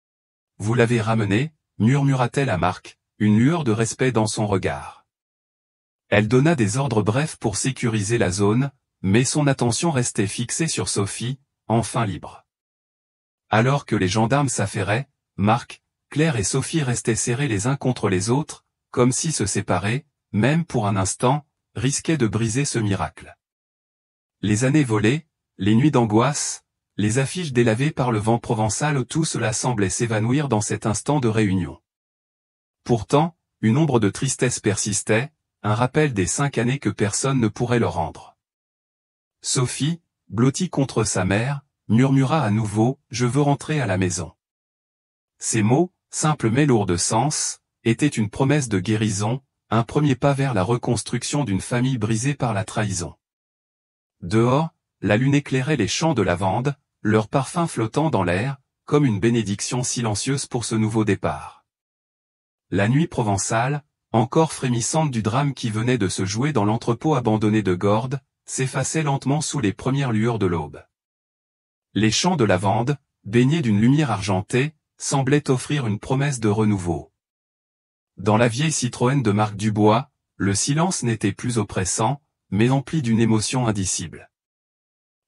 « Vous l'avez ramené » murmura-t-elle à Marc, une lueur de respect dans son regard. Elle donna des ordres brefs pour sécuriser la zone, mais son attention restait fixée sur Sophie, enfin libre. Alors que les gendarmes s'affairaient, Marc, Claire et Sophie restaient serrés les uns contre les autres, comme si se séparer, même pour un instant, risquait de briser ce miracle. Les années volées, les nuits d'angoisse, les affiches délavées par le vent provençal, tout cela semblait s'évanouir dans cet instant de réunion. Pourtant, une ombre de tristesse persistait, un rappel des 5 années que personne ne pourrait leur rendre. Sophie, blottie contre sa mère, murmura à nouveau « Je veux rentrer à la maison ». Ces mots, simples mais lourds de sens, étaient une promesse de guérison, un premier pas vers la reconstruction d'une famille brisée par la trahison. Dehors, la lune éclairait les champs de lavande, leur parfum flottant dans l'air, comme une bénédiction silencieuse pour ce nouveau départ. La nuit provençale, encore frémissante du drame qui venait de se jouer dans l'entrepôt abandonné de Gordes, s'effaçait lentement sous les premières lueurs de l'aube. Les champs de lavande, baignés d'une lumière argentée, semblaient offrir une promesse de renouveau. Dans la vieille Citroën de Marc Dubois, le silence n'était plus oppressant, mais empli d'une émotion indicible.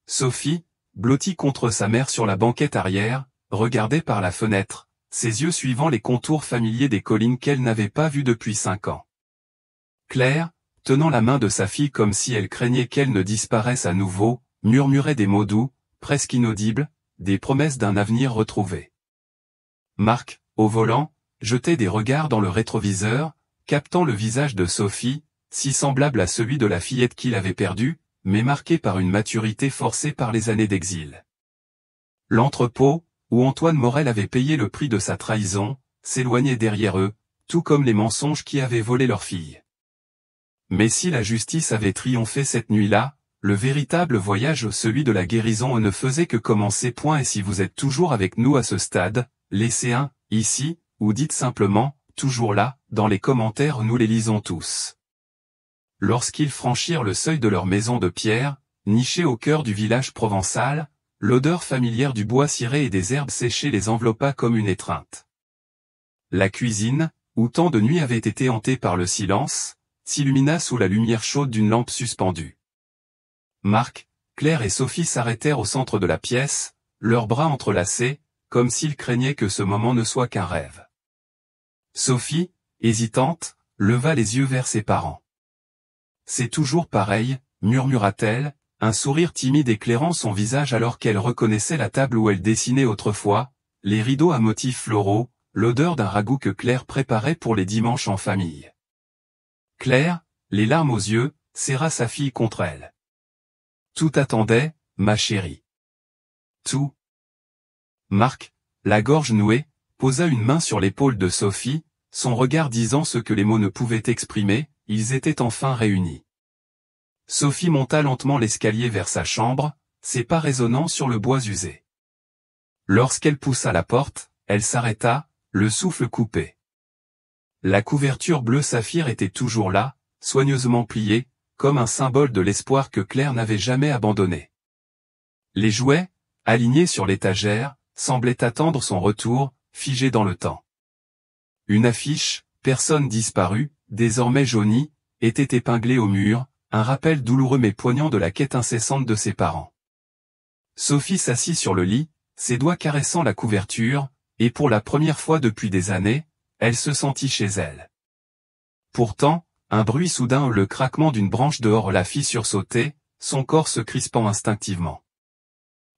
Sophie, blottie contre sa mère sur la banquette arrière, regardait par la fenêtre, ses yeux suivant les contours familiers des collines qu'elle n'avait pas vues depuis 5 ans. Claire, tenant la main de sa fille comme si elle craignait qu'elle ne disparaisse à nouveau, murmurait des mots doux, presque inaudibles, des promesses d'un avenir retrouvé. Marc, au volant, jetait des regards dans le rétroviseur, captant le visage de Sophie, si semblable à celui de la fillette qu'il avait perdue, mais marqué par une maturité forcée par les années d'exil. L'entrepôt, où Antoine Morel avait payé le prix de sa trahison, s'éloignait derrière eux, tout comme les mensonges qui avaient volé leur fille. Mais si la justice avait triomphé cette nuit-là, le véritable voyage, celui de la guérison, ne faisait que commencer. Et si vous êtes toujours avec nous à ce stade, laissez un « ici » ou dites simplement « toujours là » dans les commentaires, nous les lisons tous. Lorsqu'ils franchirent le seuil de leur maison de pierre, nichée au cœur du village provençal, l'odeur familière du bois ciré et des herbes séchées les enveloppa comme une étreinte. La cuisine, où tant de nuits avaient été hantées par le silence, s'illumina sous la lumière chaude d'une lampe suspendue. Marc, Claire et Sophie s'arrêtèrent au centre de la pièce, leurs bras entrelacés, comme s'ils craignaient que ce moment ne soit qu'un rêve. Sophie, hésitante, leva les yeux vers ses parents. « C'est toujours pareil », murmura-t-elle, un sourire timide éclairant son visage alors qu'elle reconnaissait la table où elle dessinait autrefois, les rideaux à motifs floraux, l'odeur d'un ragoût que Claire préparait pour les dimanches en famille. Claire, les larmes aux yeux, serra sa fille contre elle. « Tout attendait, ma chérie. Tout. » Marc, la gorge nouée, posa une main sur l'épaule de Sophie, son regard disant ce que les mots ne pouvaient exprimer, ils étaient enfin réunis. Sophie monta lentement l'escalier vers sa chambre, ses pas résonnant sur le bois usé. Lorsqu'elle poussa la porte, elle s'arrêta, le souffle coupé. La couverture bleu saphir était toujours là, soigneusement pliée, comme un symbole de l'espoir que Claire n'avait jamais abandonné. Les jouets, alignés sur l'étagère, semblaient attendre son retour, figés dans le temps. Une affiche, personne disparue, désormais jaunie, était épinglée au mur, un rappel douloureux mais poignant de la quête incessante de ses parents. Sophie s'assit sur le lit, ses doigts caressant la couverture, et pour la première fois depuis des années, elle se sentit chez elle. Pourtant, un bruit soudain, le craquement d'une branche dehors la fit sursauter, son corps se crispant instinctivement.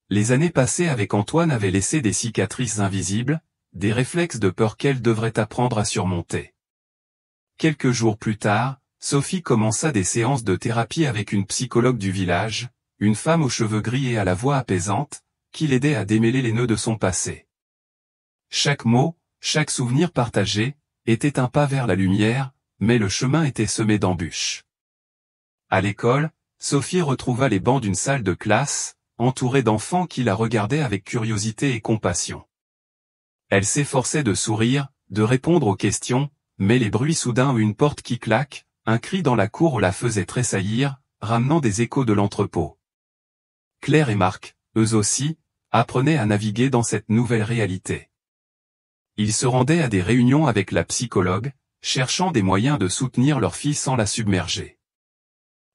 Les années passées avec Antoine avaient laissé des cicatrices invisibles, des réflexes de peur qu'elle devrait apprendre à surmonter. Quelques jours plus tard, Sophie commença des séances de thérapie avec une psychologue du village, une femme aux cheveux gris et à la voix apaisante, qui l'aidait à démêler les nœuds de son passé. Chaque mot, chaque souvenir partagé, était un pas vers la lumière, mais le chemin était semé d'embûches. À l'école, Sophie retrouva les bancs d'une salle de classe, entourée d'enfants qui la regardaient avec curiosité et compassion. Elle s'efforçait de sourire, de répondre aux questions, mais les bruits soudains, une porte qui claque, un cri dans la cour la faisaient tressaillir, ramenant des échos de l'entrepôt. Claire et Marc, eux aussi, apprenaient à naviguer dans cette nouvelle réalité. Ils se rendaient à des réunions avec la psychologue, cherchant des moyens de soutenir leur fille sans la submerger.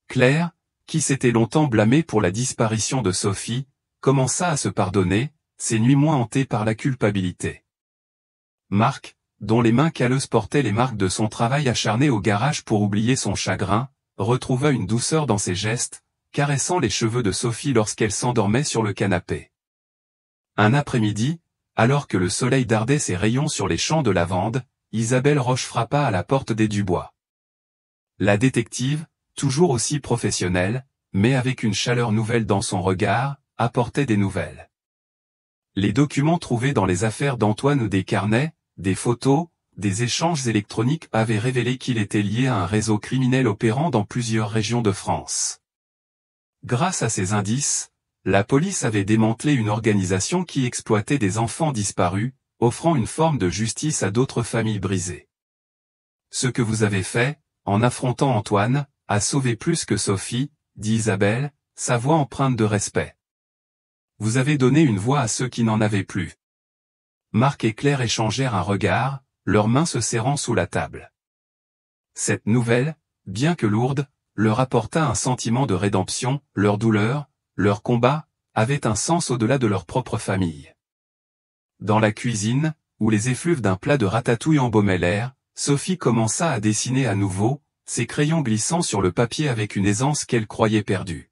Claire, qui s'était longtemps blâmée pour la disparition de Sophie, commença à se pardonner, ses nuits moins hantées par la culpabilité. Marc, dont les mains calleuses portaient les marques de son travail acharné au garage pour oublier son chagrin, retrouva une douceur dans ses gestes, caressant les cheveux de Sophie lorsqu'elle s'endormait sur le canapé. Un après-midi, alors que le soleil dardait ses rayons sur les champs de lavande, Isabelle Roche frappa à la porte des Dubois. La détective, toujours aussi professionnelle, mais avec une chaleur nouvelle dans son regard, apportait des nouvelles. Les documents trouvés dans les affaires d'Antoine ou des carnets, des photos, des échanges électroniques avaient révélé qu'il était lié à un réseau criminel opérant dans plusieurs régions de France. Grâce à ces indices, la police avait démantelé une organisation qui exploitait des enfants disparus, offrant une forme de justice à d'autres familles brisées. Ce que vous avez fait, en affrontant Antoine, a sauvé plus que Sophie, dit Isabelle, sa voix empreinte de respect. Vous avez donné une voix à ceux qui n'en avaient plus. Marc et Claire échangèrent un regard, leurs mains se serrant sous la table. Cette nouvelle, bien que lourde, leur apporta un sentiment de rédemption, leur douleur, leur combat, avait un sens au-delà de leur propre famille. Dans la cuisine, où les effluves d'un plat de ratatouille embaumaient l'air, Sophie commença à dessiner à nouveau, ses crayons glissant sur le papier avec une aisance qu'elle croyait perdue.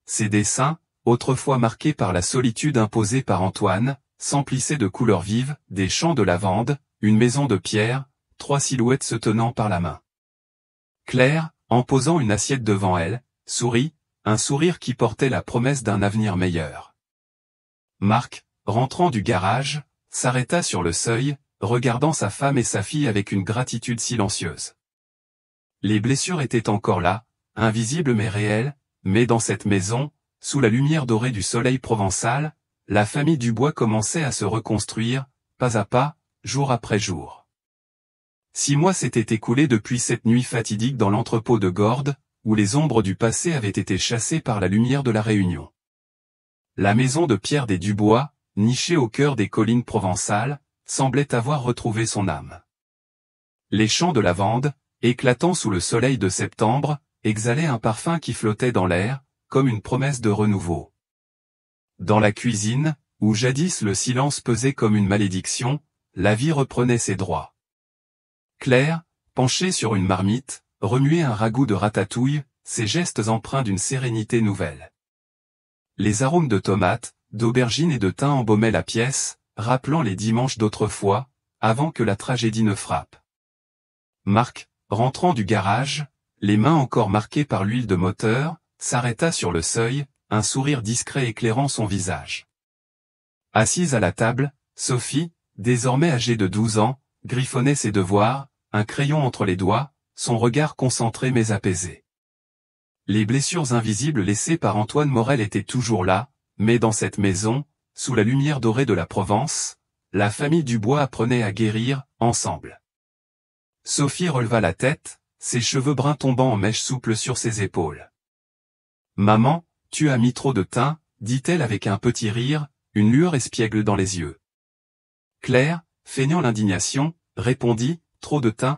Ses dessins, autrefois marqués par la solitude imposée par Antoine, s'emplissaient de couleurs vives, des champs de lavande, une maison de pierre, 3 silhouettes se tenant par la main. Claire, en posant une assiette devant elle, sourit, un sourire qui portait la promesse d'un avenir meilleur. Marc, rentrant du garage, s'arrêta sur le seuil, regardant sa femme et sa fille avec une gratitude silencieuse. Les blessures étaient encore là, invisibles mais réelles, mais dans cette maison, sous la lumière dorée du soleil provençal, la famille Dubois commençait à se reconstruire, pas à pas, jour après jour. 6 mois s'étaient écoulés depuis cette nuit fatidique dans l'entrepôt de Gordes, où les ombres du passé avaient été chassées par la lumière de la Réunion. La maison de pierre des Dubois, nichée au cœur des collines provençales, semblait avoir retrouvé son âme. Les champs de lavande, éclatant sous le soleil de septembre, exhalaient un parfum qui flottait dans l'air, comme une promesse de renouveau. Dans la cuisine, où jadis le silence pesait comme une malédiction, la vie reprenait ses droits. Claire, penchée sur une marmite, remuait un ragoût de ratatouille, ses gestes empreints d'une sérénité nouvelle. Les arômes de tomates, d'aubergines et de thym embaumaient la pièce, rappelant les dimanches d'autrefois, avant que la tragédie ne frappe. Marc, rentrant du garage, les mains encore marquées par l'huile de moteur, s'arrêta sur le seuil, un sourire discret éclairant son visage. Assise à la table, Sophie, désormais âgée de 12 ans, griffonnait ses devoirs, un crayon entre les doigts, son regard concentré mais apaisé. Les blessures invisibles laissées par Antoine Morel étaient toujours là, mais dans cette maison, sous la lumière dorée de la Provence, la famille Dubois apprenait à guérir, ensemble. Sophie releva la tête, ses cheveux bruns tombant en mèches souples sur ses épaules. « Maman, tu as mis trop de thym, dit-elle avec un petit rire, une lueur espiègle dans les yeux. Claire, feignant l'indignation, répondit, « Trop de thym ?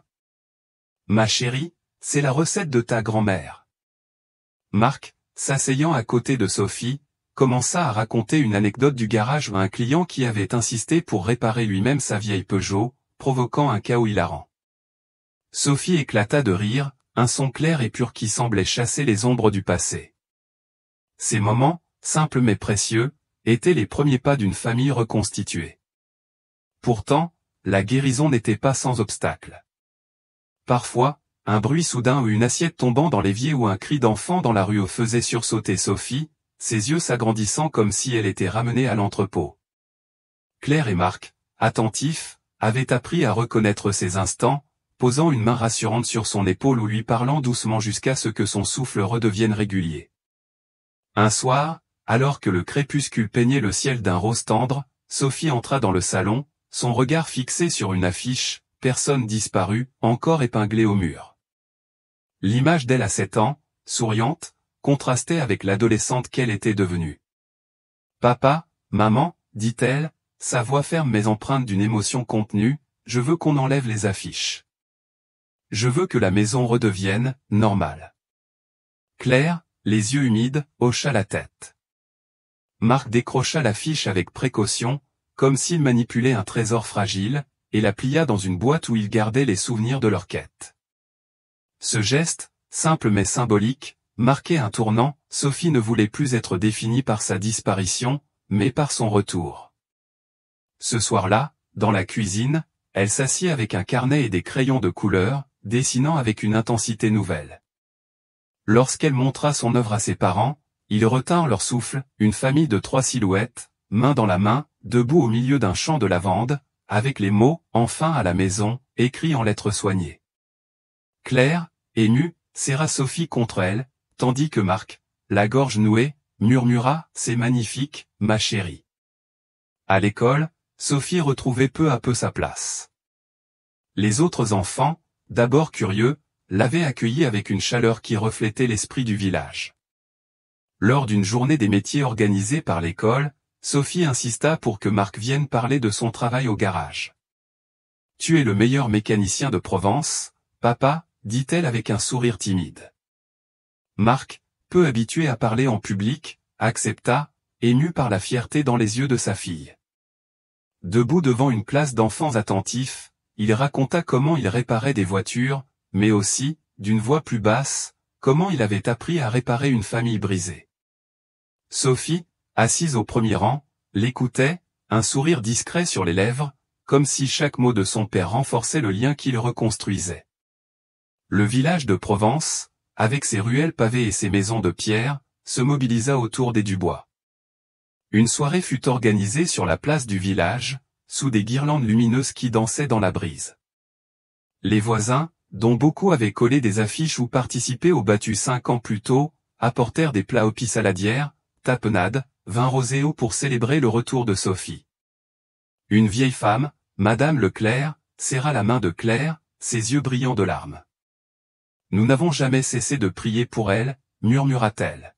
Ma chérie, c'est la recette de ta grand-mère. » Marc, s'asseyant à côté de Sophie, commença à raconter une anecdote du garage où un client qui avait insisté pour réparer lui-même sa vieille Peugeot, provoquant un chaos hilarant. Sophie éclata de rire, un son clair et pur qui semblait chasser les ombres du passé. Ces moments, simples mais précieux, étaient les premiers pas d'une famille reconstituée. Pourtant, la guérison n'était pas sans obstacle. Parfois, un bruit soudain ou une assiette tombant dans l'évier ou un cri d'enfant dans la rue faisait sursauter Sophie, ses yeux s'agrandissant comme si elle était ramenée à l'entrepôt. Claire et Marc, attentifs, avaient appris à reconnaître ces instants, posant une main rassurante sur son épaule ou lui parlant doucement jusqu'à ce que son souffle redevienne régulier. Un soir, alors que le crépuscule peignait le ciel d'un rose tendre, Sophie entra dans le salon, son regard fixé sur une affiche, « Personne disparue », encore épinglée au mur. L'image d'elle à 7 ans, souriante, contrastait avec l'adolescente qu'elle était devenue. « Papa, maman, dit-elle, sa voix ferme mais empreinte d'une émotion contenue, je veux qu'on enlève les affiches. je veux que la maison redevienne normale. Claire, les yeux humides, hocha la tête. Marc décrocha l'affiche avec précaution, comme s'il manipulait un trésor fragile, et la plia dans une boîte où il gardait les souvenirs de leur quête. Ce geste, simple mais symbolique, marquait un tournant. Sophie ne voulait plus être définie par sa disparition, mais par son retour. Ce soir-là, dans la cuisine, elle s'assit avec un carnet et des crayons de couleur, dessinant avec une intensité nouvelle. Lorsqu'elle montra son œuvre à ses parents, ils retinrent leur souffle, une famille de 3 silhouettes, main dans la main, debout au milieu d'un champ de lavande, avec les mots « Enfin à la maison » écrits en lettres soignées. Claire, émue, serra Sophie contre elle, tandis que Marc, la gorge nouée, murmura « C'est magnifique, ma chérie ». À l'école, Sophie retrouvait peu à peu sa place. Les autres enfants, d'abord curieux, l'avaient accueillie avec une chaleur qui reflétait l'esprit du village. Lors d'une journée des métiers organisée par l'école, Sophie insista pour que Marc vienne parler de son travail au garage. « Tu es le meilleur mécanicien de Provence, papa », dit-elle avec un sourire timide. Marc, peu habitué à parler en public, accepta, ému par la fierté dans les yeux de sa fille. Debout devant une classe d'enfants attentifs, il raconta comment il réparait des voitures, mais aussi, d'une voix plus basse, comment il avait appris à réparer une famille brisée. Sophie, assise au premier rang, l'écoutait, un sourire discret sur les lèvres, comme si chaque mot de son père renforçait le lien qu'il reconstruisait. Le village de Provence, avec ses ruelles pavées et ses maisons de pierre, se mobilisa autour des Dubois. Une soirée fut organisée sur la place du village, sous des guirlandes lumineuses qui dansaient dans la brise. Les voisins, dont beaucoup avaient collé des affiches ou participé au battu 5 ans plus tôt, apportèrent des plats aux saladières, tapenades, vin roséo pour célébrer le retour de Sophie. Une vieille femme, Madame Leclerc, serra la main de Claire, ses yeux brillants de larmes. « Nous n'avons jamais cessé de prier pour elle », murmura-t-elle.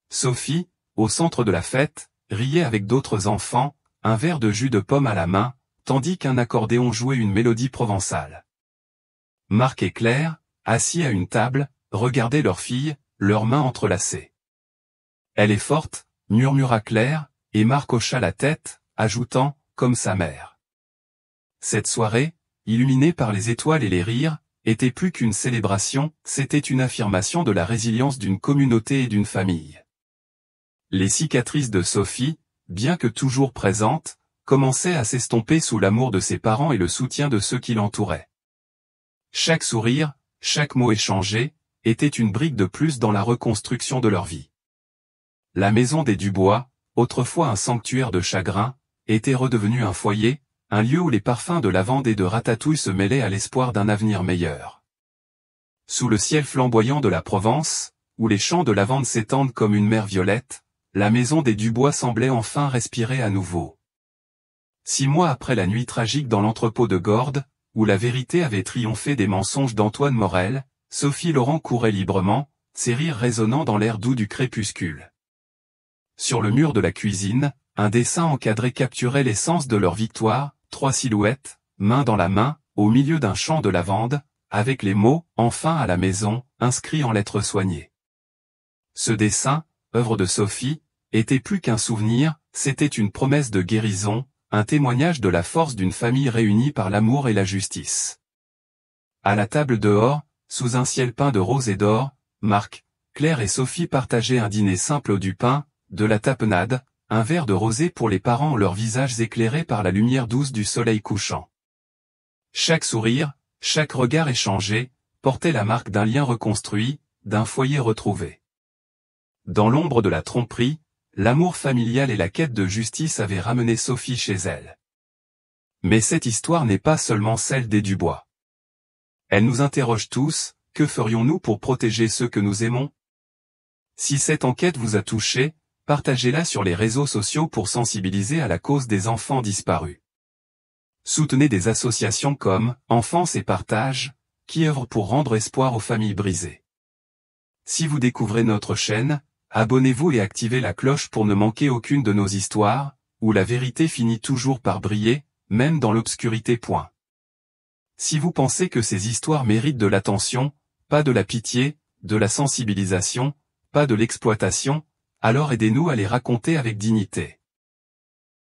Sophie, au centre de la fête, riait avec d'autres enfants, un verre de jus de pomme à la main, tandis qu'un accordéon jouait une mélodie provençale. Marc et Claire, assis à une table, regardaient leur fille, leurs mains entrelacées. « Elle est forte », murmura Claire, et Marc hocha la tête, ajoutant « comme sa mère ». Cette soirée, illuminée par les étoiles et les rires, était plus qu'une célébration, c'était une affirmation de la résilience d'une communauté et d'une famille. Les cicatrices de Sophie, bien que toujours présentes, commençaient à s'estomper sous l'amour de ses parents et le soutien de ceux qui l'entouraient. Chaque sourire, chaque mot échangé, était une brique de plus dans la reconstruction de leur vie. La maison des Dubois, autrefois un sanctuaire de chagrin, était redevenue un foyer, un lieu où les parfums de lavande et de ratatouille se mêlaient à l'espoir d'un avenir meilleur. Sous le ciel flamboyant de la Provence, où les champs de lavande s'étendent comme une mer violette, la maison des Dubois semblait enfin respirer à nouveau. 6 mois après la nuit tragique dans l'entrepôt de Gordes, où la vérité avait triomphé des mensonges d'Antoine Morel, Sophie Laurent courait librement, ses rires résonnant dans l'air doux du crépuscule. Sur le mur de la cuisine, un dessin encadré capturait l'essence de leur victoire, 3 silhouettes, main dans la main, au milieu d'un champ de lavande, avec les mots « Enfin à la maison » inscrits en lettres soignées. Ce dessin, œuvre de Sophie, était plus qu'un souvenir, c'était une promesse de guérison, un témoignage de la force d'une famille réunie par l'amour et la justice. À la table dehors, sous un ciel peint de rose et d'or, Marc, Claire et Sophie partageaient un dîner simple du pain, de la tapenade, un verre de rosé pour les parents, leurs visages éclairés par la lumière douce du soleil couchant. Chaque sourire, chaque regard échangé, portait la marque d'un lien reconstruit, d'un foyer retrouvé. Dans l'ombre de la tromperie, l'amour familial et la quête de justice avaient ramené Sophie chez elle. Mais cette histoire n'est pas seulement celle des Dubois. Elle nous interroge tous, que ferions-nous pour protéger ceux que nous aimons? Si cette enquête vous a touché, partagez-la sur les réseaux sociaux pour sensibiliser à la cause des enfants disparus. Soutenez des associations comme Enfance et Partage, qui œuvrent pour rendre espoir aux familles brisées. Si vous découvrez notre chaîne, abonnez-vous et activez la cloche pour ne manquer aucune de nos histoires, où la vérité finit toujours par briller, même dans l'obscurité. Si vous pensez que ces histoires méritent de l'attention, pas de la pitié, de la sensibilisation, pas de l'exploitation, alors aidez-nous à les raconter avec dignité.